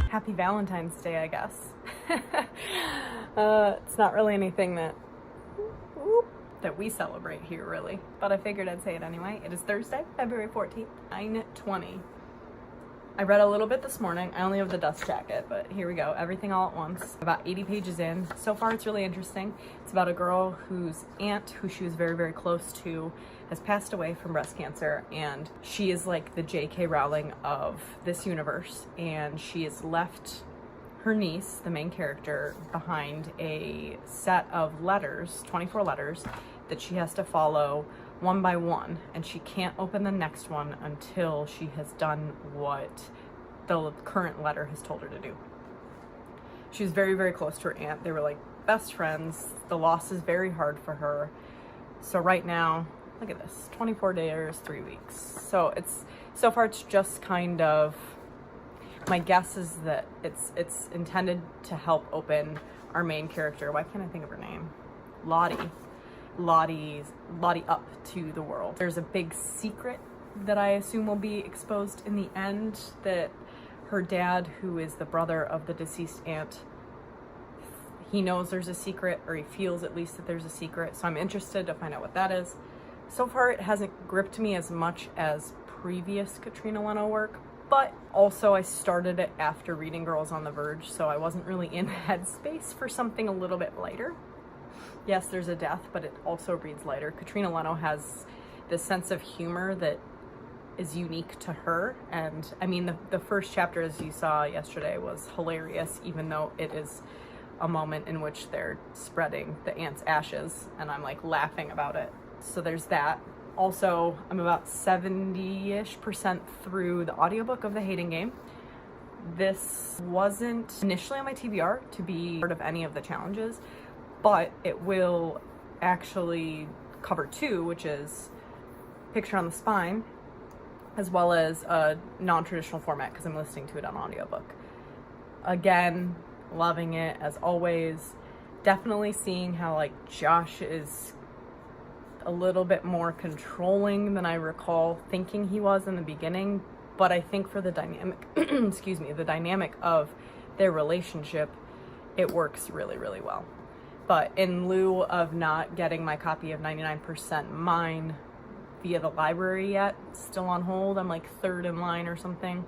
Happy Valentine's Day, I guess. It's not really anything that we celebrate here, really, but I figured I'd say it anyway. It is Thursday, February 14th, 9:20. I read a little bit this morning. I only have the dust jacket, but here we go. Everything All at Once. About 80 pages in. So far, it's really interesting. It's about a girl whose aunt, who she was very, very close to, has passed away from breast cancer, and she is like the J.K. Rowling of this universe, and she has left her niece, the main character, behind a set of letters, 24 letters, that she has to follow one by one, and she can't open the next one until she has done what the current letter has told her to do. She was very, very close to her aunt. They were like best friends. The loss is very hard for her. So right now, look at this, 24 days, 3 weeks. So far it's just kind of, my guess is that it's intended to help open our main character. Why can't I think of her name? Lottie up to the world. There's a big secret that I assume will be exposed in the end, that her dad, who is the brother of the deceased aunt, he knows there's a secret, or he feels at least that there's a secret. So I'm interested to find out what that is. So far it hasn't gripped me as much as previous Katrina Leno work, but also I started it after reading Girls on the Verge, so I wasn't really in headspace for something a little bit lighter. Yes, there's a death, but it also reads lighter. Katrina Leno has this sense of humor that is unique to her. And I mean, the first chapter, as you saw yesterday, was hilarious, even though it is a moment in which they're spreading the aunt's ashes, and I'm like laughing about it. So there's that. Also, I'm about 70-ish% through the audiobook of The Hating Game. This wasn't initially on my TBR to be part of any of the challenges, but it will actually cover two, which is Picture on the Spine, as well as a non-traditional format, because I'm listening to it on audiobook. Again, loving it as always. Definitely seeing how like Josh is a little bit more controlling than I recall thinking he was in the beginning, but I think for the dynamic, excuse me, the dynamic of their relationship, it works really, really well. But in lieu of not getting my copy of 99% Mine via the library yet, still on hold, I'm like third in line or something,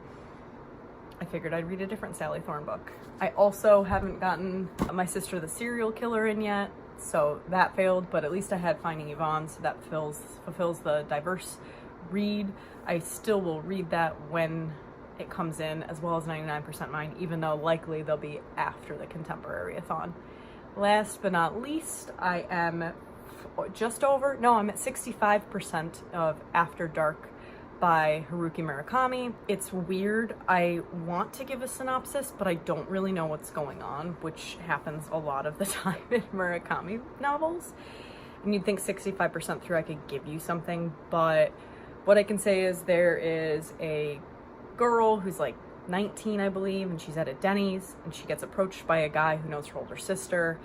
I figured I'd read a different Sally Thorne book. I also haven't gotten My Sister the Serial Killer in yet, so that failed, but at least I had Finding Yvonne, so that fulfills the diverse read. I still will read that when it comes in, as well as 99% Mine, even though likely they'll be after the Contemporary-A-Thon. Last but not least, I am just over, no, I'm at 65% of After Dark by Haruki Murakami. It's weird. I want to give a synopsis, but I don't really know what's going on, which happens a lot of the time in Murakami novels. And you'd think 65% through I could give you something, but what I can say is there is a girl who's like 19, I believe, and she's at a Denny's, and she gets approached by a guy who knows her older sister,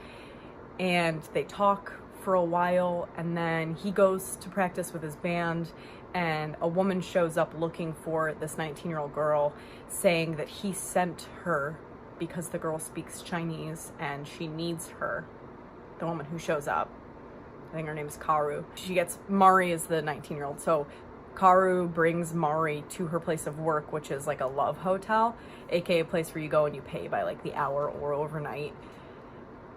and they talk for a while, and then he goes to practice with his band, and a woman shows up looking for this 19-year-old girl, saying that he sent her because the girl speaks Chinese and she needs her. The woman who shows up, I think her name is Karu. Mari is the 19-year-old, so Karu brings Mari to her place of work, which is like a love hotel, aka a place where you go and you pay by like the hour or overnight.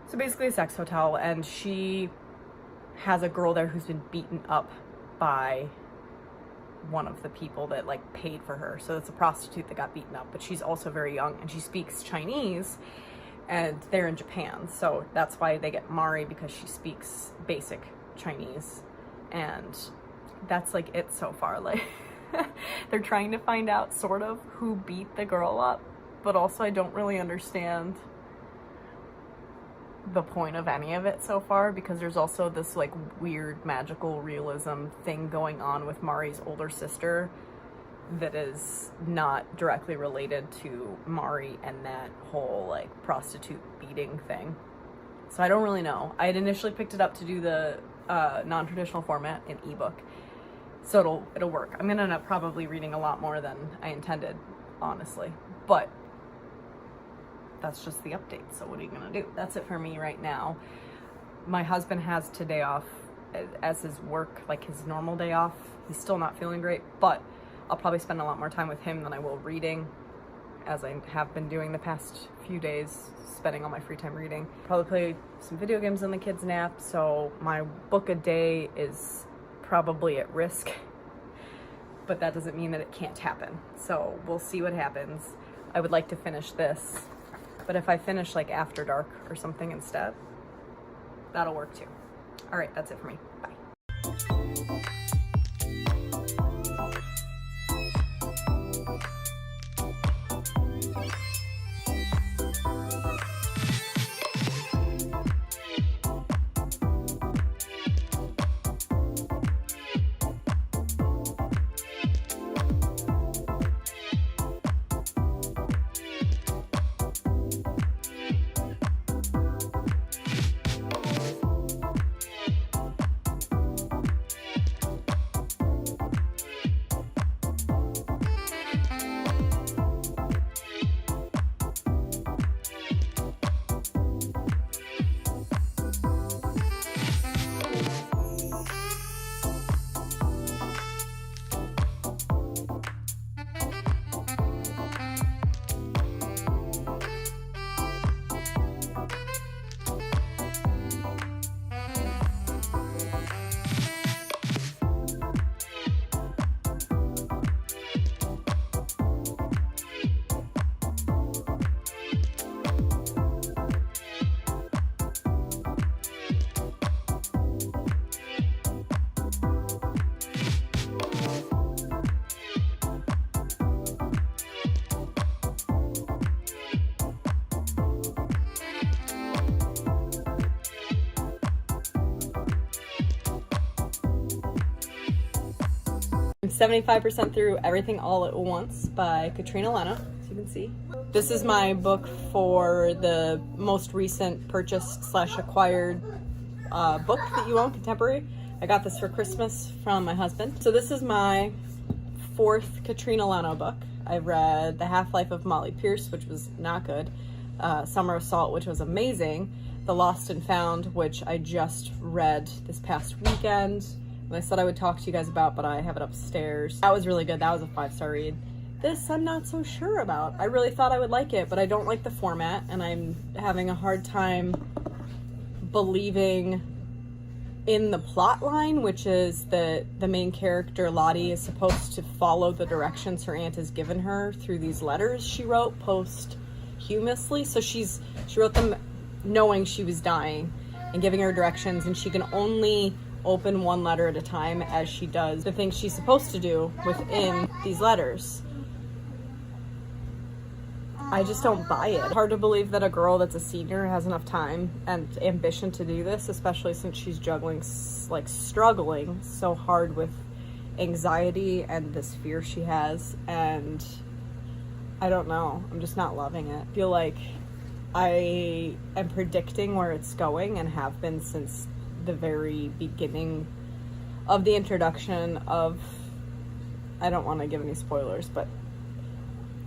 So basically a sex hotel, and she has a girl there who's been beaten up by one of the people that like paid for her. So it's a prostitute that got beaten up, but she's also very young and she speaks Chinese, and they're in Japan. So that's why they get Mari, because she speaks basic Chinese. And that's like it so far. Like they're trying to find out sort of who beat the girl up, but also I don't really understand the point of any of it so far, because there's also this like weird magical realism thing going on with Mari's older sister that is not directly related to Mari and that whole like prostitute beating thing. So I don't really know. I had initially picked it up to do the non-traditional format in ebook, so it'll work. I'm gonna end up probably reading a lot more than I intended, honestly, but that's just the update. So what are you gonna do? That's it for me right now. My husband has today off as his work, like his normal day off. He's still not feeling great, but I'll probably spend a lot more time with him than I will reading, as I have been doing the past few days, spending all my free time reading. Probably play some video games in the kids' nap, so my book a day is probably at risk, but that doesn't mean that it can't happen. So we'll see what happens. I would like to finish this, but if I finish like after dark or something instead, that'll work too. All right, that's it for me. Bye. 75% through Everything All at Once by Katrina Lena, as you can see. This is my book for the most recent purchased / acquired book that you own, Contemporary. I got this for Christmas from my husband. So this is my 4th Katrina Lena book. I've read The Half-Life of Molly Pierce, which was not good, Summer of Salt, which was amazing, The Lost and Found, which I just read this past weekend. I said I would talk to you guys about, but I have it upstairs. That was really good. That was a 5-star read. This I'm not so sure about. I really thought I would like it, but I don't like the format, and I'm having a hard time believing in the plot line, which is that the main character, Lottie, is supposed to follow the directions her aunt has given her through these letters she wrote posthumously. So she wrote them knowing she was dying and giving her directions, and she can only open one letter at a time as she does the things she's supposed to do within these letters. I just don't buy it. Hard to believe that a girl that's a senior has enough time and ambition to do this, especially since she's struggling so hard with anxiety and this fear she has, and I don't know. I'm just not loving it. I feel like I am predicting where it's going and have been since the very beginning of the introduction of, I don't want to give any spoilers, but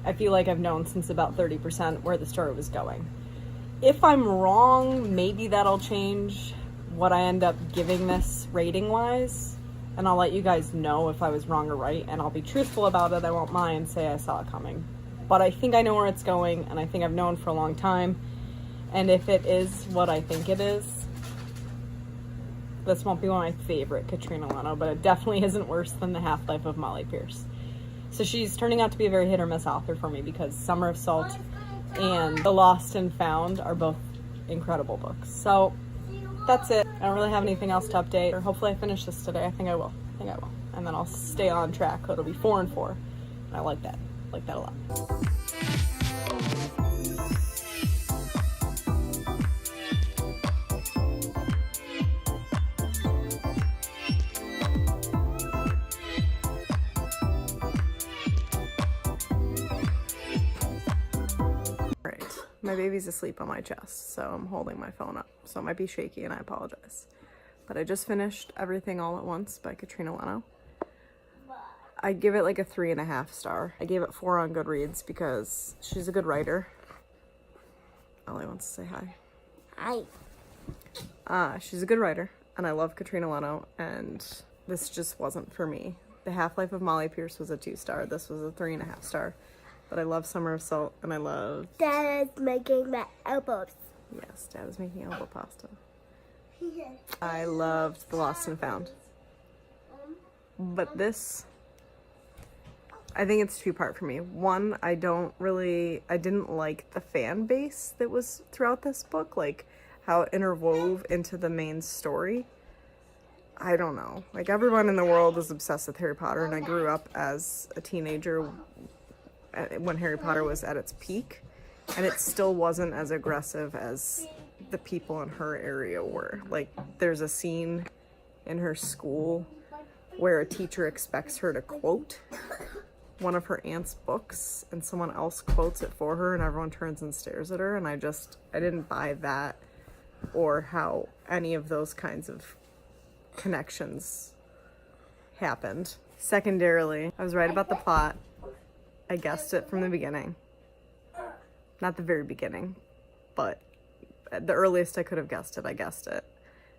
I feel like I've known since about 30% where the story was going. If I'm wrong, maybe that'll change what I end up giving this rating wise, and I'll let you guys know if I was wrong or right, and I'll be truthful about it. I won't lie and say I saw it coming, but I think I know where it's going, and I think I've known for a long time, and if it is what I think it is, this won't be one of my favorite Katrina Lena, but it definitely isn't worse than The Half-Life of Molly Pierce. So she's turning out to be a very hit or miss author for me, because Summer of Salt and The Lost and Found are both incredible books. So that's it. I don't really have anything else to update, or hopefully I finish this today. I think I will. And then I'll stay on track. It'll be 4 and 4. And I like that. I like that a lot. My baby's asleep on my chest, so I'm holding my phone up. So it might be shaky and I apologize. But I just finished Everything All at Once by Katrina Leno. I'd give it like a 3.5 star. I gave it 4 on Goodreads because she's a good writer. Ollie wants to say hi. Hi. She's a good writer, and I love Katrina Leno, and this just wasn't for me. The Half-Life of Molly Pierce was a 2 star. This was a 3.5 star. But I love Summer of Salt, and I love... Dad is making my elbows. Yes, Dad is making elbow pasta. I loved The Lost and Found. But this... I think it's 2-part for me. One, I didn't like the fan base that was throughout this book, like how it interwove into the main story. I don't know. Like, everyone in the world is obsessed with Harry Potter, and I grew up as a teenager when Harry Potter was at its peak, and it still wasn't as aggressive as the people in her area were. Like, there's a scene in her school where a teacher expects her to quote one of her aunt's books, and someone else quotes it for her, and everyone turns and stares at her, and I didn't buy that or how any of those kinds of connections happened. Secondarily, I was right about the plot. I guessed it from the beginning. Not the very beginning, but at the earliest I could have guessed it, I guessed it.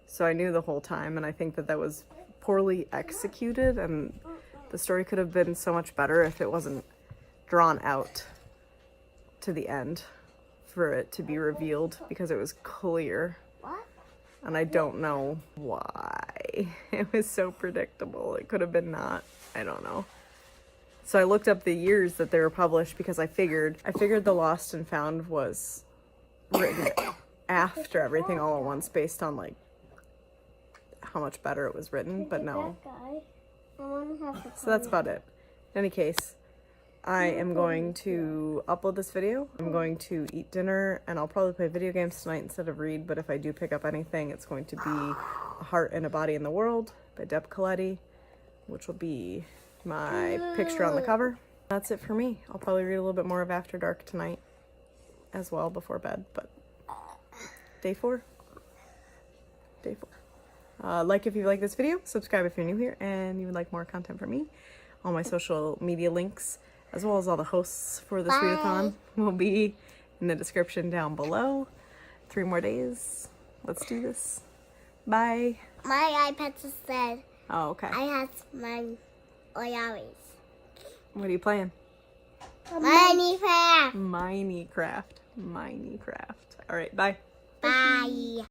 So I knew the whole time, and I think that was poorly executed, and the story could have been so much better if it wasn't drawn out to the end for it to be revealed, because it was clear. And I don't know why. It was so predictable. It could have been not. I don't know. So I looked up the years that they were published because I figured The Lost and Found was written after Everything All at Once based on like how much better it was written, but no. So that's about it. In any case, I am going to upload this video. I'm going to eat dinner, and I'll probably play video games tonight instead of read, but if I do pick up anything, it's going to be A Heart and a Body in the World by Deb Coletti, which will be my picture on the cover. That's it for me. I'll probably read a little bit more of After Dark tonight as well before bed, but day 4. Like if you like this video, subscribe if you're new here and you would like more content from me. All my social media links, as well as all the hosts for this readathon, will be in the description down below. 3 more days. Let's do this. Bye. My iPad just said. Oh, okay. I have my Oyaris. What are you playing? Minecraft. Minecraft. All right, bye. Bye.